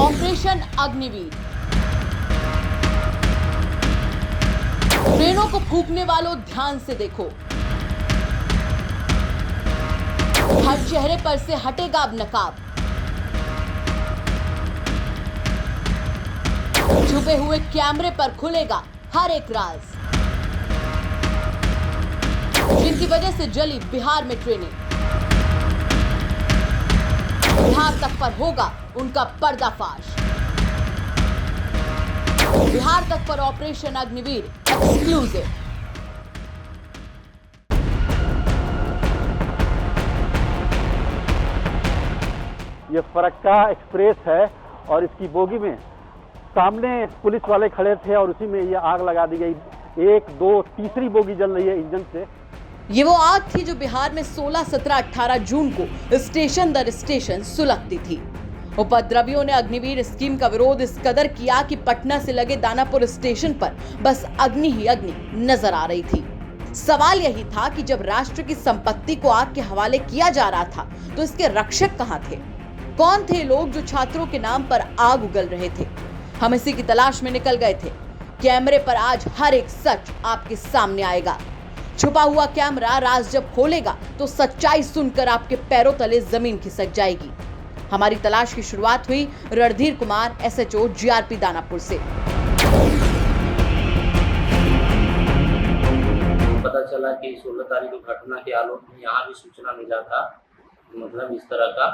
Operation Agniveer. ट्रेनों को फूंकने वालों ध्यान से देखो, हर चेहरे पर से हटेगा अब नकाब। छुपे हुए कैमरे पर खुलेगा हर एक राज, जिनकी वजह से जली बिहार में ट्रेनें। बिहार तक पर होगा उनका पर्दाफाश। बिहार तक पर ऑपरेशन अग्निवीर एक्सक्लूसिव। ये फरक्का एक्सप्रेस है और इसकी बोगी में सामने पुलिस वाले खड़े थे और उसी में ये आग लगा दी गई। 1, 2, तीसरी बोगी जल रही है इंजन से। ये वो आग थी जो बिहार में 16, 17, 18 जून को स्टेशन दर स्टेशन सुलगती थी। उपद्रवियों ने अग्निवीर स्कीम का विरोध इस कदर किया कि पटना से लगे दानापुर स्टेशन पर बस अग्नि ही अग्नि नजर आ रही थी। सवाल यही था कि जब राष्ट्र की संपत्ति को आग के हवाले किया जा रहा था तो इसके रक्षक कहां थे? कौन थे लोग जो छात्रों के नाम पर आग उगल रहे थे? हम इसी की तलाश में निकल गए थे। कैमरे पर आज हर एक सच आपके सामने आएगा। छुपा हुआ कैमरा राज जब खोलेगा तो सच्चाई सुनकर आपके पैरों तले जमीन खिसक जाएगी। हमारी तलाश की शुरुआत हुई रणधीर कुमार SHO GRP दानापुर से। पता चला कि 16 तारीख को घटना के आलोक में यहाँ भी सूचना मिला था, मतलब इस तरह का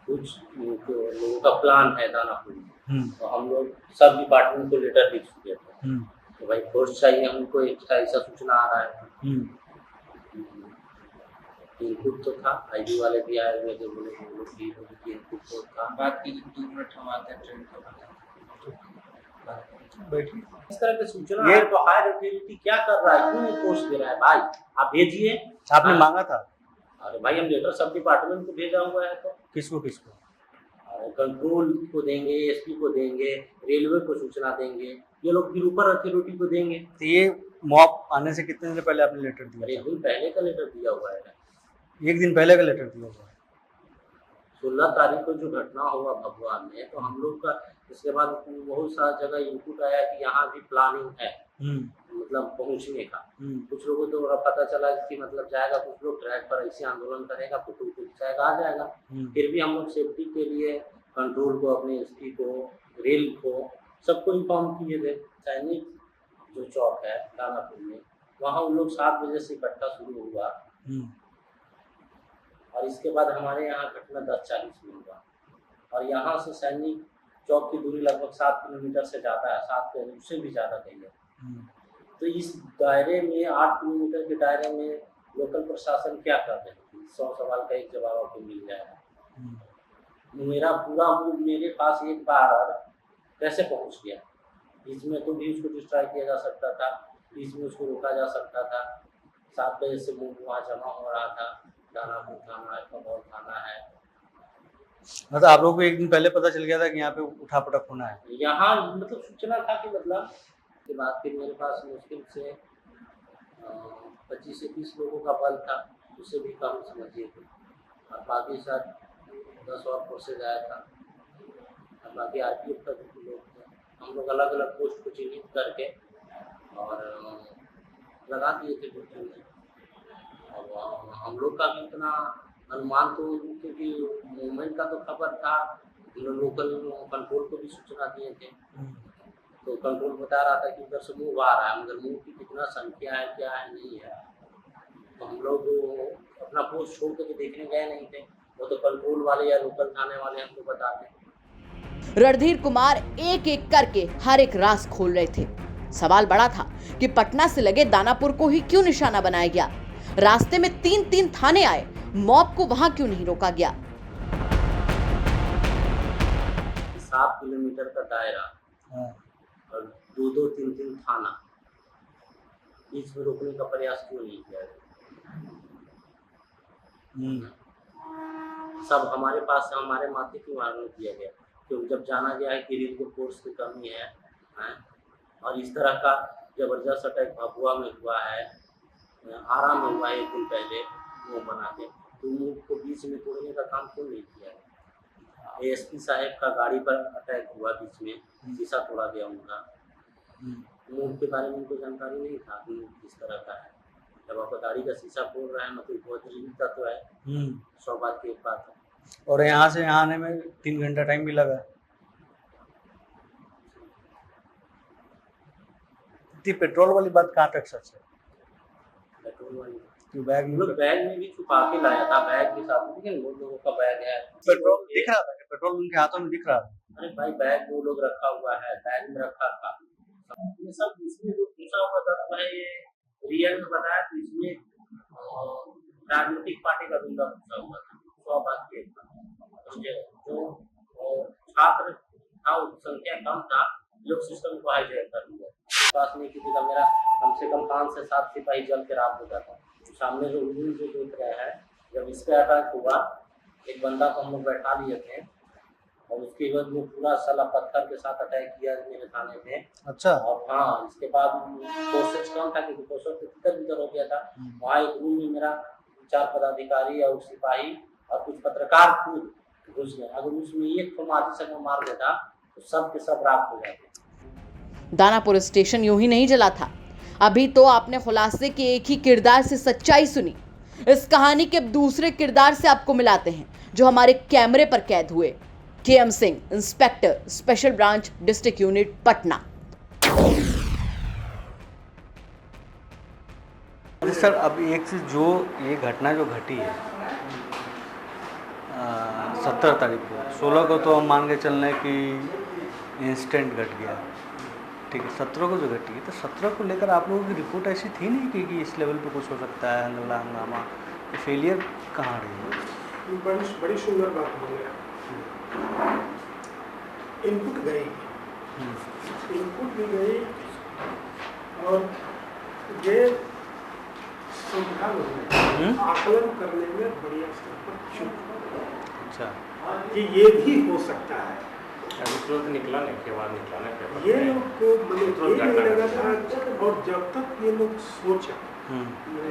कुछ लोगों का प्लान है दानापुर में। तो हम लोग सब डिपार्टमेंट को लेटर लिख चुके थे। तो भाई फोर्स चाहिए हमको, ऐसा सूचना आ रहा है। इनपुट तो था, आईडी वाले भी आए हुए थे, बोले हम लोग की इनपुट तो था। बाकी 2 मिनट हम आते हैं ट्रेन का बैठिए। इस तरह की सूचना है तो हायर अथॉरिटी क्या कर रहा है, क्यों नहीं पोस्ट दे रहा है? भाई आप भेजिए। आपने मांगा था? अरे भाई हम लेटर सब डिपार्टमेंट को भेजा हुआ है। तो किसको? कंट्रोल को देंगे, SP को देंगे, रेलवे को सूचना देंगे, ये लोग फिर ऊपर अथॉरिटी को देंगे। तो ये मॉब आने से कितने दिन पहले आपने लेटर दिया? 1 दिन पहले का लेटर दिया हुआ है। 1 दिन पहले का लेटर दिया हुआ है। 16 तारीख को जो घटना हुआ भगवा में, तो हम लोग का इसके बाद बहुत सारा जगह इनपुट आया कि यहाँ भी प्लानिंग है, मतलब पहुँचने का। कुछ लोगों तो पता चला कि मतलब जाएगा, कुछ लोग ट्रैक पर ऐसे आंदोलन करेगा, फोटो खिंचाएगा, आ जाएगा। फिर भी हम लोग सेफ्टी के लिए कंट्रोल को, अपने SP को, रेल को, सबको इन्फॉर्म किए थे। सैनिक जो चौक है दानापुर में, वहाँ उन लोग 7 बजे से इकट्ठा शुरू हुआ और इसके बाद हमारे यहाँ घटना 10:40 में हुआ। और यहाँ से सैनिक चौक की दूरी लगभग 7 किलोमीटर से ज़्यादा है, 7 उससे भी ज़्यादा कहिए। तो इस दायरे में 8 किलोमीटर के दायरे में लोकल प्रशासन क्या कर रहे हैं? 100 सवाल का एक जवाब आपको मिल जाएगा। मेरा पूरा मूड मेरे पास एक बार कैसे पहुंच गया। इसमें तो भी उसको डिस्ट्रॉय किया जा सकता था, इसमें उसको रोका जा सकता था। 7 बजे से मूड वहाँ जमा हो रहा था। दानापुर थाना है, कमौर थाना है। मतलब आप लोगों को 1 दिन पहले पता चल गया था कि यहाँ पे उठापटक होना है? यहाँ मतलब सूचना था कि मतलब के बाद फिर मेरे पास मुश्किल से 25 से 30 लोगों का बल था, उससे भी कम समझिए थे। और बाकी साथ 10 और फोर्सेज आया था और बाकी RPF का भी लोग थे। हम लोग अलग अलग पोस्ट को चिन्हित करके और लगा दिए थे ड्यूटी में। और हम लोग का भी इतना अनुमान तो, क्योंकि मूवमेंट का तो खबर था, लोकल कंट्रोल को भी सूचना दिए थे। तो कंट्रोल बता रहा था कि उधर से मूव आ रहा है, मगर मूव की कितना संख्या है, क्या है, नहीं है। तो हम लोग अपना पोस्ट छोड़ के देखने गए नहीं थे, वो तो कंट्रोल वाले या लोकल थाने वाले हमको बताते। रणधीर कुमार एक एक करके हर एक राज खोल रहे थे। सवाल बड़ा था कि पटना से लगे दानापुर को ही क्यों निशाना बनाया गया? रास्ते में 3-3 थाने आए, मॉब को वहां क्यों नहीं रोका गया? 7 किलोमीटर का दायरा और 2-2, 3-3 थाना, बीच में रोकने का प्रयास क्यों नहीं किया? सब हमारे पास से हमारे माथे की मारने किया गया, क्योंकि जब जाना गया है कि रेल फोर्स की कमी है और इस तरह का जबरदस्त अटैक भभुआ में हुआ है, आरा में हुआ है 1 दिन पहले, वो बना के, तो मुंह को बीच में तोड़ने का काम क्यों नहीं किया? एएसपी साहब का गाड़ी पर अटैक हुआ, बीच में शीशा तोड़ा गया उनका। मूव के बारे में उनको जानकारी नहीं था कि किस तरह का है। जब आपका गाड़ी का शीशा फोड़ रहा है मतलब बहुत जरूरी तत्व है, 100 बात की एक बात है। और यहाँ से यहाँ आने में 3 घंटा टाइम भी लगा। इतनी पेट्रोल वाली बात कहाँ तक सच है? पेट्रोल वाली क्यों बैग में बैग में भी छुपा के लाया था, बैग के साथ में, लेकिन वो लोगों का बैग है। पेट्रोल दिख रहा था, पेट्रोल उनके हाथों में दिख रहा था। अरे भाई बैग वो लोग रखा हुआ है, बैग में रखा था ये सब। इसमें जो पूछा हुआ था मैं ये रियल में बताया तो इसमें राजनीतिक पार्टी का बंदा पूछा हुआ था। 100 बात के जो छात्र था वो संख्या कम था, लोग सिस्टम को हाईजैक कर लिया। पास नहीं किसी का मेरा कम से कम 5 से 7 सिपाही जल के रात हो जाता। सामने जो न्यूज जो देख रहे हैं, जब इस पे अटैक हुआ एक बंदा को हम लोग बैठा लिए थे और उसके बाद वो पूरा साला पत्थर के साथ अटैक किया मेरे थाने में। अच्छा। और हाँ, इसके बाद प्रोसेस कम था क्योंकि प्रोसेस तो भीतर हो गया था। वहाँ एक रूम में मेरा 4 पदाधिकारी और सिपाही और कुछ पत्रकार खुद घुस गए। अगर उसमें एक तो माची से मार देता तो सब के सब राख हो जाते। दानापुर स्टेशन यूं ही नहीं जला था। अभी तो आपने खुलासे के एक ही किरदार से सच्चाई सुनी। इस कहानी के अब दूसरे किरदार से आपको मिलाते हैं जो हमारे कैमरे पर कैद हुए। KM Singh, inspector special branch district unit Patna. Sir अब एक चीज जो ये घटना जो घटी है 17 तारीख को, 16 को तो हम मान के चल रहे हैं कि इंसिडेंट घट गया, ठीक है। 17 को जो घटी है तो 17 को लेकर आप लोगों की रिपोर्ट ऐसी थी नहीं कि इस लेवल पे कुछ हो सकता है, हंगामा, तो फेलियर कहाँ रही? बड़ी सुंदर बात बोले आप। इनपुट गई, इनपुट भी गई और ये सुविधा में आकलन करने में बढ़िया स्तर पर चुप। अच्छा, कि ये भी हो सकता है। अभी तुरंत निकला नहीं के बाद निकला नहीं ये लोग को मतलब ये नहीं लगा था। और जब तक ये लोग सोचा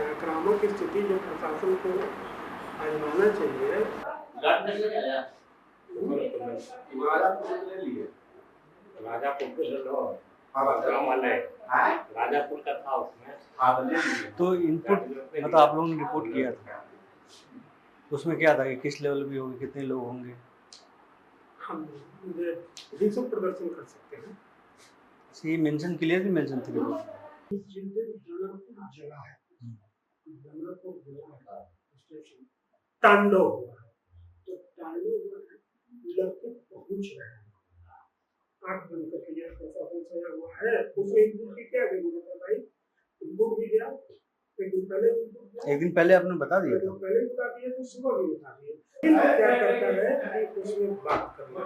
आक्रामक की स्थिति जो प्रशासन को आजमाना चाहिए। राजापुर का था उसमें। तो इनपुट मतलब आप लोगों ने रिपोर्ट किया था, उसमें क्या था कि किस लेवल भी होगी, कितने लोग होंगे? हम ये सब प्रदर्शन कर सकते हैं। ये मेंशन क्लियरली मेंशन थी रिपोर्ट। जिस दिन जबलपुर जला है, जबलपुर जला है स्टेशन तांडव हुआ है, तो तांडव लड़के पहुंच रहे हैं। 8 दिन तक ये प्रशासन सजा हुआ है। उसमें इनपुट की क्या जरूरत है भाई? इनपुट भी गया एक दिन पहले आपने बता दिया था। पहले बता दिया तो सुबह भी बता दिया। क्या करता है कि उसमें बात करना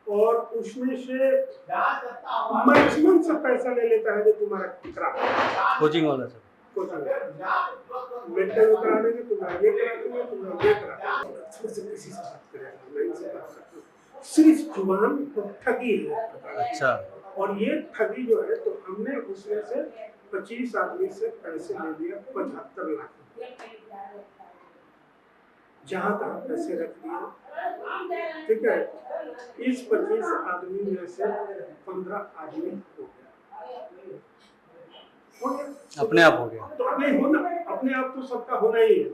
और उसमें से मैक्सिमम से पैसा ले लेता है जो तुम्हारा करा कोचिंग वाला सर, मेंटल करा देंगे, तुम्हारा ये करा देंगे, तुम्हारा ये करा देंगे। किसी से बात करेगा सिर्फ जुबान तो ठगी है। अच्छा। और ये ठगी जो है तो हमने उसमें से 25 आदमी से पैसे ले लिया 75 लाख, जहाँ तक पैसे रख दिए, ठीक है। इस 25 आदमी में से 15 आदमी हो गया, अपने आप हो गया। तो नहीं होना, अपने आप तो सबका होना ही है।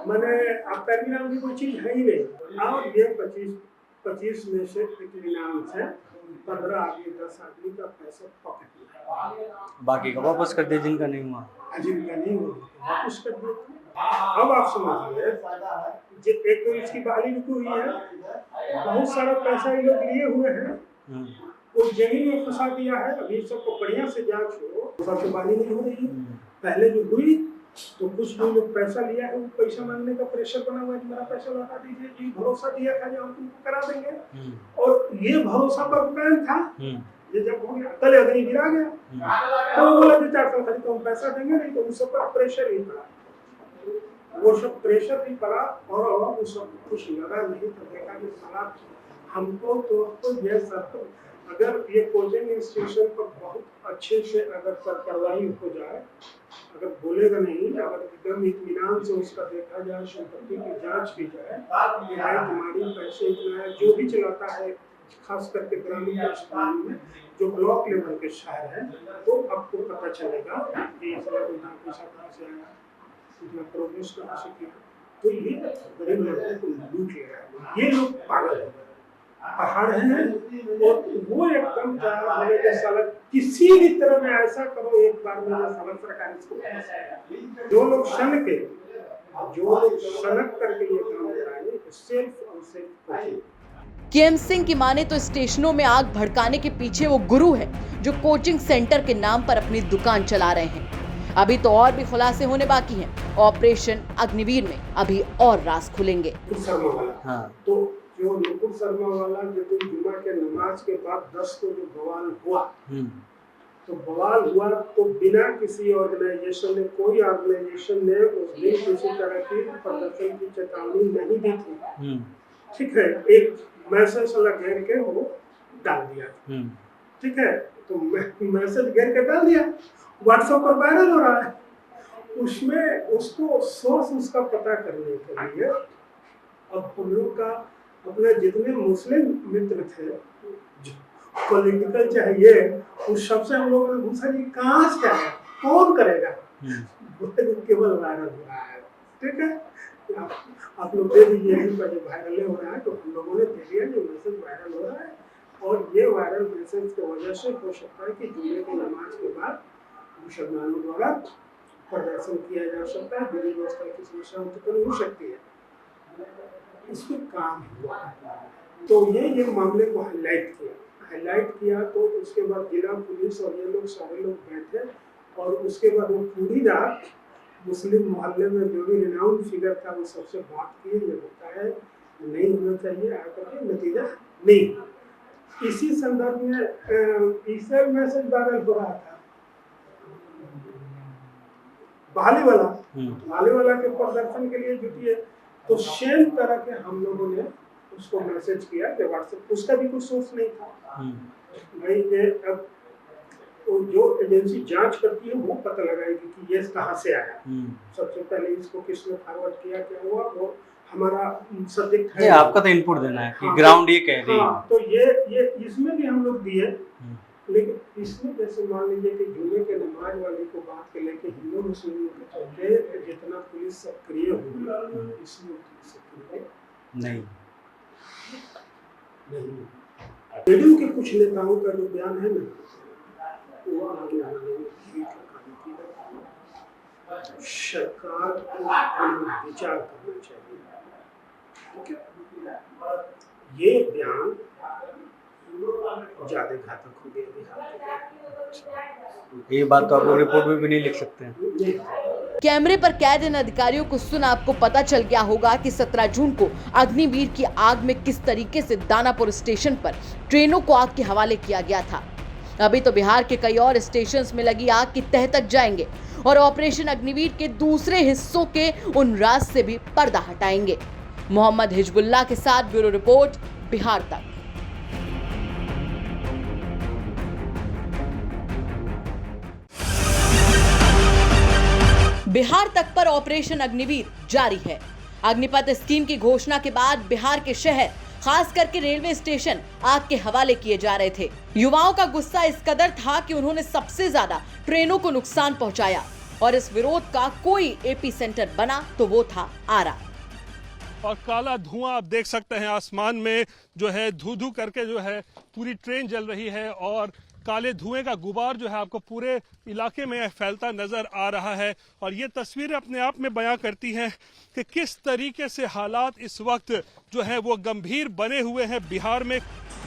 मैंने अब इनाम की कोई चीज है ही नहीं। और ये 25 में से इनाम से 15 आदमी 10 आदमी का पैसा पॉकेट में, बाकी का वापस कर दिया जिनका नहीं हुआ। जिनका नहीं हुआ वापस कर दिया। अब आप समझिए, एक तो इसकी बहाली रुकी हुई है, बहुत सारा पैसा ये लोग लिए हुए हैं, कोई जमीन में फंसा दिया है। अभी सबको बढ़िया से जांच हो, सबसे बहाली नहीं हो रही है। पहले जो हुई तो कुछ भी लोग पैसा लिया है, वो पैसा मांगने का प्रेशर बना हुआ है कि मेरा पैसा लौटा दीजिए, जी भरोसा दिया था जो हम तुमको करा देंगे। और ये भरोसा पर कायम था। ये जब हो गया तले अग्नि गिरा गया तो बोला जो 4 साल खाली तो हम पैसा देंगे नहीं, तो उस सब पर प्रेशर ही पड़ा, वो सब प्रेशर भी पड़ा और वो सब कुछ लगा नहीं। तो देखा कि साला हमको तो ये सब अगर ये कोचिंग इंस्टीट्यूशन पर बहुत अच्छे से अगर कार्रवाई हो जाए, अगर बोलेगा नहीं, अगर एकदम इत्मीनान से उसका देखा जाए, संपत्ति की जांच की जाए, कि भाई तुम्हारी पैसे इतना है, जो भी चलाता है खास करके ग्रामीण में जो ब्लॉक लेवल के शहर है, तो आपको पता चलेगा कि इसका पैसा कहाँ से आया, इतना प्रोग्रेस कहाँ से किया। तो ये गरीब लोगों को लूट ले रहा है, ये लोग पागल है, पहाड़ है, और वो एकदम होने के साल किसी भी तरह में ऐसा करो एक बार में साल सरकार इसको जो लोग सनक करके ये काम कराए, सेल्फ और सेल्फ। केएम सिंह की माने तो स्टेशनों में आग भड़काने के पीछे वो गुरु है जो कोचिंग सेंटर के नाम पर अपनी दुकान चला रहे हैं। अभी तो और भी खुलासे होने बाकी हैं। ऑपरेशन अग्निवीर में अभी और राज खुलेंगे। हाँ। तो जो नुपुर शर्मा वाला जो जुमा के नमाज के बाद 10 को जो बवाल हुआ, तो बवाल हुआ तो बिना किसी ऑर्गेनाइजेशन ने, कोई ऑर्गेनाइजेशन ने उस दिन किसी तरह की प्रदर्शन की चेतावनी नहीं दी थी। ठीक है, एक मैसेज घेर के वो डाल दिया, ठीक है, तो मैसेज घेर के डाल दिया, व्हाट्सएप पर वायरल हो रहा है। उसमें उसको सोर्स उसका पता करने के लिए अब हम लोग का अपने जितने मुस्लिम मित्र थे पॉलिटिकल चाहिए, उस सबसे हम लोगों ने पूछा कि कहाँ से आया, कौन करेगा, केवल वायरल हो रहा है। ठीक है, आप लोग दे दीजिए, यहीं पर वायरल हो रहा है, तो हम लोगों ने दे दिया जो मैसेज वायरल हो रहा है। और ये वायरल मैसेज की वजह से हो सकता है कि जुमे की नमाज के बाद मुसलमानों द्वारा प्रदर्शन किया जा सकता है, विधि व्यवस्था की समस्या उत्पन्न हो सकती है। इसमें काम हुआ, तो ये मामले को हाईलाइट किया। तो उसके बाद जिला पुलिस और ये लोग सारे लोग बैठे, और उसके बाद वो पूरी रात मुस्लिम मोहल्ले में जो भी रिनाउंड फिगर था वो सबसे बात की, ये होता है नहीं होना चाहिए, आकर के नतीजा नहीं। इसी संदर्भ में तीसरा मैसेज वायरल हो रहा था, बहाली वाला के प्रदर्शन के लिए जुटी है, तो सेम तरह के हम लोगों ने उसको मैसेज किया कि व्हाट्सएप, उसका भी कुछ सोर्स नहीं था भाई। ये अब जो एजेंसी जांच करती है वो पता लगाएगी कि ये कहाँ से आया, सबसे पहले इसको किसने फॉरवर्ड किया, क्या हुआ, वो हमारा सब्जेक्ट है। आपका तो इनपुट देना है कि ग्राउंड ये कह रही है। तो ये इसमें भी हम लोग दिए, लेकिन इसमें जैसे मान लीजिए कि जुमे के नमाज वाले को बात कर लेके हिंदू मुस्लिमों के चलते जितना पुलिस सक्रिय हुई, इसमें सक्रिय नहीं। जेडीयू के कुछ नेताओं का जो बयान है ना, वो आगे सरकार को विचार करना चाहिए। ये बयान ज्यादा घातक हो गया बिहार। ये बात तो आप लोग रिपोर्ट में भी नहीं लिख सकते हैं। कैमरे पर कैद इन अधिकारियों को सुन आपको पता चल गया होगा कि 17 जून को अग्निवीर की आग में किस तरीके से दानापुर स्टेशन पर ट्रेनों को आग के हवाले किया गया था। अभी तो बिहार के कई और स्टेशंस में लगी आग की तह तक जाएंगे और ऑपरेशन अग्निवीर के दूसरे हिस्सों के उन राज से भी पर्दा हटाएंगे। मोहम्मद हिजबुल्लाह के साथ ब्यूरो रिपोर्ट, बिहार तक। बिहार तक पर ऑपरेशन अग्निवीर जारी है। अग्निपथ स्कीम की घोषणा के बाद बिहार के शहर, खास करके रेलवे स्टेशन आग के हवाले किए जा रहे थे। युवाओं का गुस्सा इस कदर था कि उन्होंने सबसे ज्यादा ट्रेनों को नुकसान पहुंचाया और इस विरोध का कोई एपी सेंटर बना तो वो था आरा। और काला धुआं आप देख सकते हैं आसमान में जो है, धू धू करके जो है पूरी ट्रेन जल रही है और काले धुएं का गुबार जो है आपको पूरे इलाके में फैलता नजर आ रहा है। और ये तस्वीरें अपने आप में बयां करती हैं कि किस तरीके से हालात इस वक्त जो है वो गंभीर बने हुए हैं बिहार में।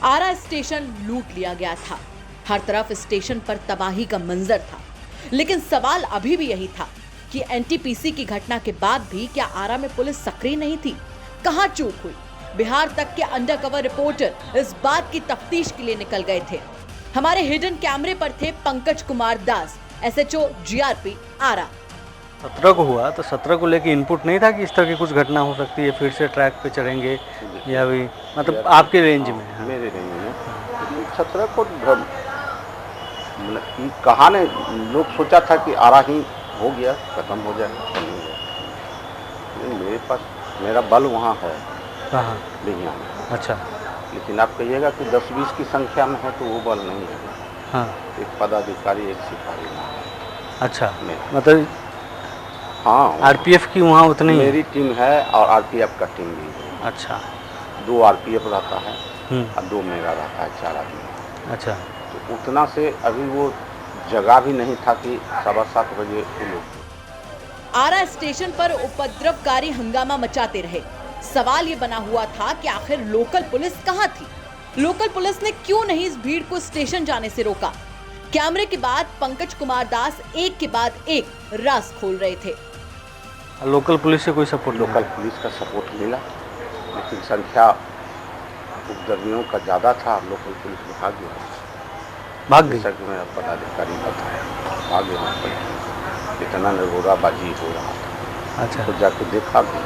आरा स्टेशन लूट लिया गया था, हर तरफ स्टेशन पर तबाही का मंजर था, लेकिन सवाल अभी भी यही था कि एनटीपीसी की घटना के बाद भी क्या आरा में पुलिस सक्रिय नहीं थी? कहां चूक हुई? बिहार तक के अंडरकवर रिपोर्टर इस बात की तफ्तीश के लिए निकल गए थे। हमारे हिडन कैमरे पर थे पंकज कुमार दास, एसएचओ जीआरपी आरा। 17 को हुआ तो 17 को लेके इनपुट नहीं था कि इस तरह की कुछ घटना हो सकती है, फिर से ट्रैक पे चढ़ेंगे या भी मतलब आपके रेंज में? हाँ। मेरे रेंज में 17 को मतलब कि कहा ने लोग सोचा था कि आरा ही हो गया, खत्म हो जाए, लेकिन मेरे पास मेरा बल वहाँ है कहाँ? बिहिया में। अच्छा। लेकिन आप कहिएगा कि 10-20 की संख्या में है तो वो बल नहीं है। हाँ। एक पदाधिकारी, एक सिपाही वहाँ है। अच्छा, नहीं। मतलब हाँ, आरपीएफ की वहाँ उतनी है? मेरी टीम है और आरपीएफ का टीम भी है। अच्छा। 2 आरपीएफ रहता है और 2 मेरा रहता है, 4 आदमी। अच्छा। तो उतना से अभी वो जगह भी नहीं था कि 7:15 बजे वो लोग। आरा स्टेशन पर उपद्रवकारी हंगामा मचाते रहे। सवाल ये बना हुआ था कि आखिर लोकल पुलिस कहाँ थी? लोकल पुलिस ने क्यों नहीं इस भीड़ को स्टेशन जाने से रोका? कैमरे के बाद पंकज कुमार दास एक के बाद एक राज खोल रहे थे। लोकल पुलिस से कोई सपोर्ट? लोकल पुलिस का सपोर्ट मिला, लेकिन संख्या उपद्रवियों का ज़्यादा था। लोकल पुलिस भाग गई। जैसा कि मेरा पदाधिकारी बताया, भाग गए। इतना नरोराबाजी हो रहा था। अच्छा। तो जाके देखा भी,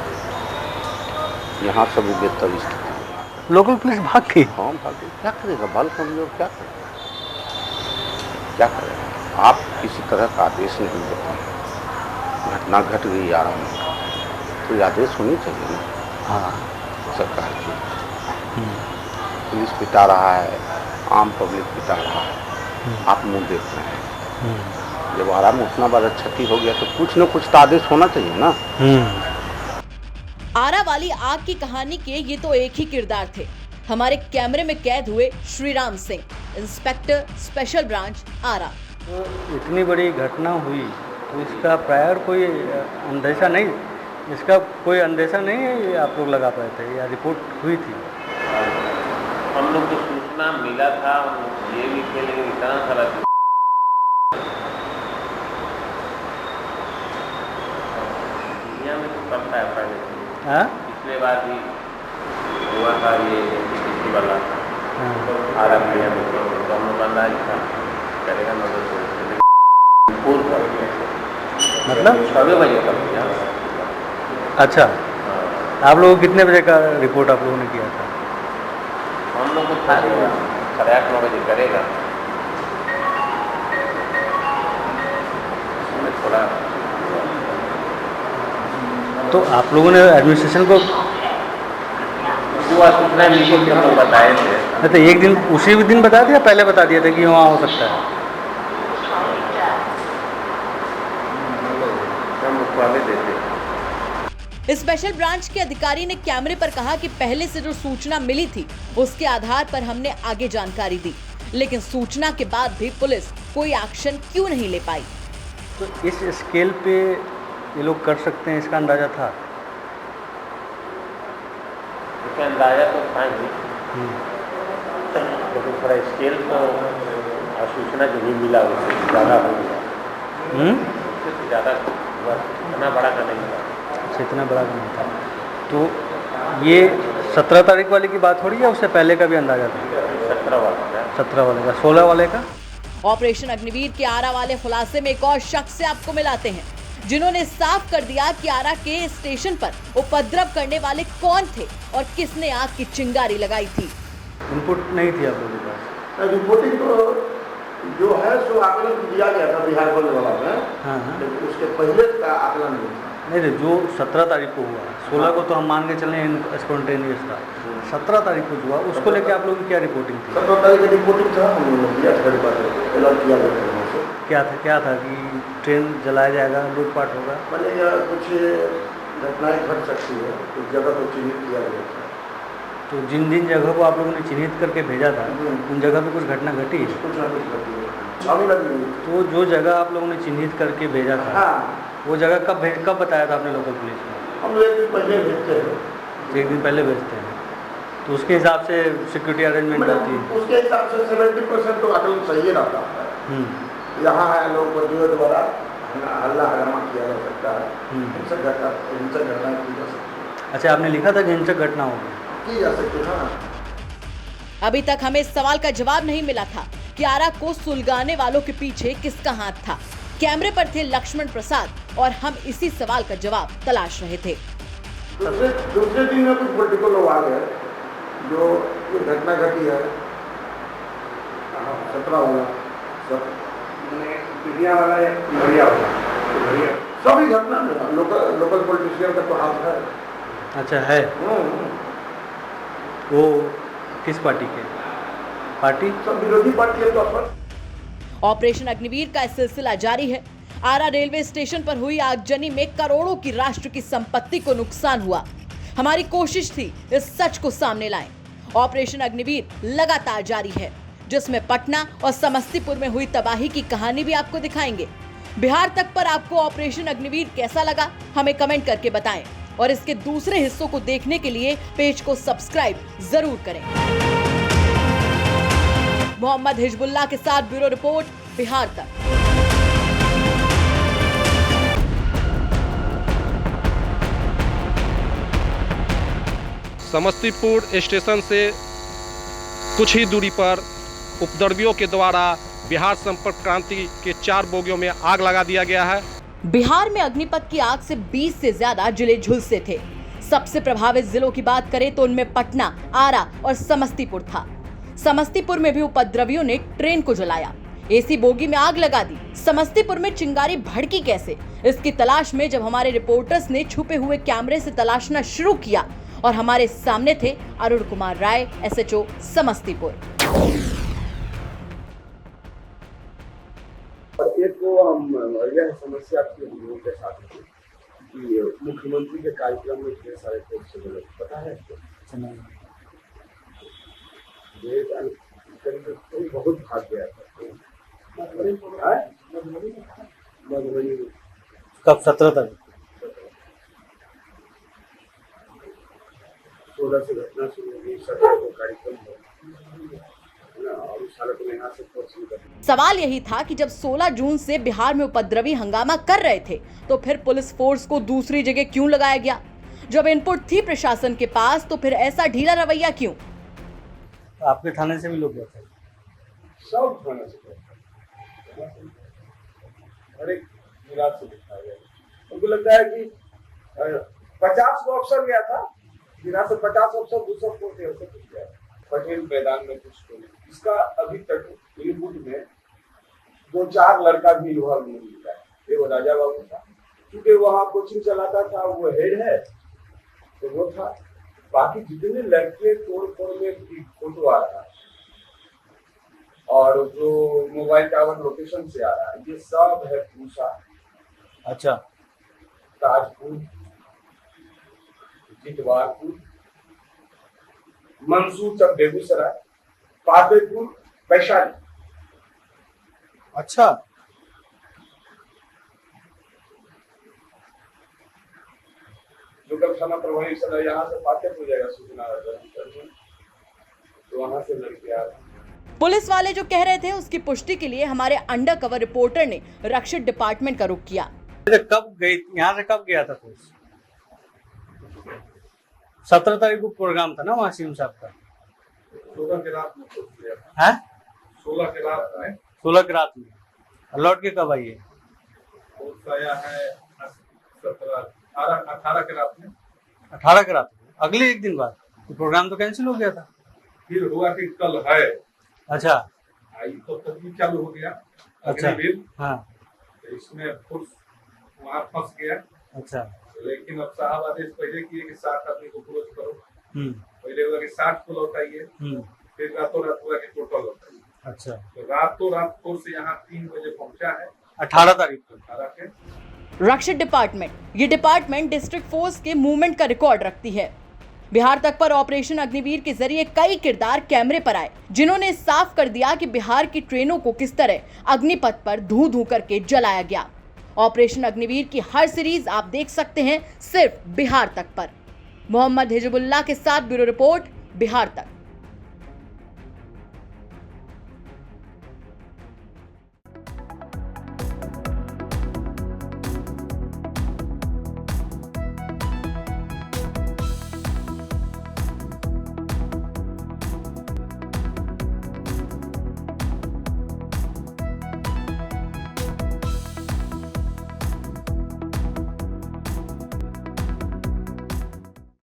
यहाँ सब बेहतर स्थिति। लोकल पुलिस भाग गई? हाँ भाग गई। क्या करेगा, बल कमजोर, क्या करेगा, क्या करेगा? आप किसी तरह का आदेश नहीं देते, घटना घट गई आराम में, तो आदेश होनी चाहिए ना। हाँ। सरकार की पुलिस पिटा रहा है, आम पब्लिक पिटा रहा है, आप मुंह देख रहे हैं। जब आराम में उतना बड़ा क्षति हो गया तो कुछ न कुछ तो आदेश होना चाहिए ना। आरा वाली आग की कहानी के ये तो एक ही किरदार थे। हमारे कैमरे में कैद हुए Shriram Singh, inspector special branch Arrah. तो इतनी बड़ी घटना हुई तो इसका प्रायर कोई अंदेशा नहीं, इसका कोई अंदेशा नहीं है, ये आप लोग लगा पाए थे या रिपोर्ट हुई थी? हम लोग को सूचना मिला था, ये भी थे, लेकिन इतना सारा दुनिया में तो करता है प्राइवेट। हाँ? पिछले बार भी हुआ था ये किसी वाला आराम में, तो हम लोग अंदाज था करेगा मदद, मतलब 6 बजे तक किया। अच्छा। आप लोगों को कितने बजे का रिपोर्ट आप लोगों ने किया था? हम लोग को था 8:30-9 बजे करेगा, उसमें थोड़ा। तो आप लोगों ने एडमिनिस्ट्रेशन को सूचना मिली कि हम लोग बताए थे? तो एक दिन उसी दिन बता दिया, पहले बता दिया था कि वहाँ हो सकता है? हम लोग पहले देते। स्पेशल ब्रांच के अधिकारी ने कैमरे पर कहा कि पहले से जो सूचना मिली थी उसके आधार पर हमने आगे जानकारी दी, लेकिन सूचना के बाद भी पुलिस कोई एक्शन क्यों नहीं ले पाई? तो इस स्केल पे ये लोग कर सकते हैं, इसका अंदाजा था? इसका अंदाजा तो था ही, लेकिन थोड़ा स्केल तो सूचना जो भी मिला उससे ज़्यादा हो गया। उससे ज़्यादा हुआ, इतना बड़ा का नहीं था। इतना बड़ा नहीं था। तो ये 17 तारीख वाले की बात हो रही है, उससे पहले का भी अंदाजा था? 17 वाला का, 17 वाले का, 16 वाले का। ऑपरेशन अग्निवीर के आरा वाले खुलासे में एक और शख्स से आपको मिलाते हैं, जिन्होंने साफ कर दिया कि आरा के स्टेशन पर उपद्रव करने वाले कौन थे और किसने आग की चिंगारी लगाई थी। इनपुट नहीं थी आप लोगों के पास? रिपोर्टिंग तो जो है सो आकलन दिया गया था बिहार बोलने वाला में। हाँ। लेकिन उसके पहले का आकलन नहीं था। नहीं, जो 17 तारीख को हुआ, 16 को तो हम मान के चलें स्पॉन्टेनियस था, 17 तारीख को हुआ, उसको लेके आप लोगों की क्या रिपोर्टिंग थी? 17 तारीख की रिपोर्टिंग था, हम लोग दिया था, अलर्ट किया गया था। क्या था कि ट्रेन जलाया जाएगा, लूटपाट होगा? मैंने यह कुछ घटनाएं घट सकती है, कुछ जगह को चिन्हित किया गया था। तो जिन जिन जगह को आप लोगों ने चिन्हित करके भेजा था उन जगह पे कुछ घटना घटी है? कुछ ना कुछ घटी है, अभी लगी। तो जो जगह आप लोगों ने चिन्हित करके भेजा था, हाँ, वो जगह कब बताया था आपने लोकल पुलिस को? हम लोग एक दिन पहले भेजते हैं। एक दिन पहले भेजते हैं, तो उसके हिसाब से सिक्योरिटी अरेंजमेंट होती है? उसके हिसाब से 70% तो आकलन सही रहता है। यहाँ है लोग बंदियों द्वारा हल्ला हंगामा किया जा सकता है, हिंसक घटनाएं की जा सकती है। अच्छा, आपने लिखा था कि हिंसक घटना होगी, की जा सकती है। अभी तक हमें इस सवाल का जवाब नहीं मिला था कि आरा को सुलगाने वालों के पीछे किसका हाथ था। कैमरे पर थे लक्ष्मण प्रसाद और हम इसी सवाल का जवाब तलाश रहे थे। दूसरे दिन में कुछ पॉलिटिकल लोग आ गए, जो घटना घटी है 17 हुआ सब मीडिया वाला या बढ़िया होगा सभी घटना में लोकल पॉलिटिशियन का तो हाथ है। अच्छा है। वो किस पार्टी के? पार्टी सब विरोधी पार्टी है तो अपन। ऑपरेशन अग्निवीर का सिलसिला जारी है। आरा रेलवे स्टेशन पर हुई आगजनी में करोड़ों की राष्ट्र की संपत्ति को नुकसान हुआ। हमारी कोशिश थी इस सच को सामने लाएं। ऑपरेशन अग्निवीर लगातार जारी है, जिसमें पटना और समस्तीपुर में हुई तबाही की कहानी भी आपको दिखाएंगे। बिहार तक पर आपको ऑपरेशन अग्निवीर कैसा लगा, हमें कमेंट करके बताएं और इसके दूसरे हिस्सों को देखने के लिए पेज को सब्सक्राइब जरूर करें। मोहम्मद हिजबुल्लाह के साथ ब्यूरो रिपोर्ट, बिहार तक। समस्तीपुर स्टेशन से कुछ ही दूरी पर उपद्रवियों के द्वारा बिहार संपर्क क्रांति के 4 बोगियों में आग लगा दिया गया है। बिहार में अग्निपथ की आग से 20 से ज्यादा जिले झुलसे थे। सबसे प्रभावित जिलों की बात करें तो उनमें पटना, आरा और समस्तीपुर था। समस्तीपुर में भी उपद्रवियों ने ट्रेन को जलाया, एसी बोगी में आग लगा दी। समस्तीपुर में चिंगारी भड़की कैसे, इसकी तलाश में जब हमारे रिपोर्टर्स ने छुपे हुए कैमरे से तलाशना शुरू किया और हमारे सामने थे अरुण कुमार राय, SHO समस्तीपुर। एक तो हम यह समस्या थी हम लोगों के साथ कि मुख्यमंत्री के कार्यक्रम में ढेर सारे लोग से गलत पता है कोई बहुत भाग गया था। मधुबनी कब? 17 तारीख 16 से घटना शुरू हुई, 17 को कार्यक्रम हुआ। सवाल यही था कि जब 16 जून से बिहार में उपद्रवी हंगामा कर रहे थे तो फिर पुलिस फोर्स को दूसरी जगह क्यों लगाया गया? जब इनपुट थी प्रशासन के पास तो फिर ऐसा ढीला रवैया क्यों? आपके थाने से भी लोग गए थे? सब थाने से हर एक जिला से दिखाया गया। उनको लगता है कि 50 को अफसर गया था, जिला से 50 अफसर दूसरा को थे, कुछ गया पटेल मैदान में कुछ तो इसका अभी तक इनपुट में 2-4 लड़का भी युवा नहीं मिला है। वो राजा बाबू था, क्योंकि वहाँ कोचिंग चलाता था, वो हेड है तो वो था। बाकी जितने लड़के तोड़ में फोटो आ रहा है और जो मोबाइल टावर लोकेशन से आ रहा है, ये सब है पूसा, अच्छा, ताजपुर, जितवारपुर, मंसूर तक बेगूसराय, पातेपुर, वैशाली। अच्छा, जो कब थाना प्रभारी सर यहाँ से पातेपुर जाएगा सूचना तो वहां से लड़के आ रहे। पुलिस वाले जो कह रहे थे उसकी पुष्टि के लिए हमारे अंडर कवर रिपोर्टर ने रक्षित डिपार्टमेंट का रुख किया। कब गई यहाँ से, कब गया था पुलिस? 17 तारीख को प्रोग्राम था ना वहाँ सीएम साहब का। 16 के रात में है, 16 के रात में 16 की रात में लौट के कब आइए? है 18 के रात में। 18 की रात में, अगले एक दिन बाद तो प्रोग्राम तो कैंसिल हो गया था। फिर हुआ कि कल है, अच्छा, तो तभी चालू हो गया। अच्छा, हाँ, तो इसमें फोर्स वहाँ फंस गया। अच्छा, लेकिन अब साहब आदेश पहले किए कि 60 आदमी को क्लोज करो। पहले हुआ कि 60 को लौटाइए, फिर रातों रात हुआ कि टोटल लौटाइए। अच्छा, तो रातों रात फोर्स यहाँ 3 बजे पहुंचा है 18 तारीख को। 18 के रक्षित डिपार्टमेंट, ये डिपार्टमेंट डिस्ट्रिक्ट फोर्स के मूवमेंट का रिकॉर्ड रखती है। बिहार तक पर ऑपरेशन अग्निवीर के जरिए कई किरदार कैमरे पर आए, जिन्होंने साफ कर दिया कि बिहार की ट्रेनों को किस तरह अग्निपथ पर धू धू करके जलाया गया। ऑपरेशन अग्निवीर की हर सीरीज आप देख सकते हैं सिर्फ बिहार तक पर। मोहम्मद हिजबुल्लाह के साथ ब्यूरो रिपोर्ट, बिहार तक।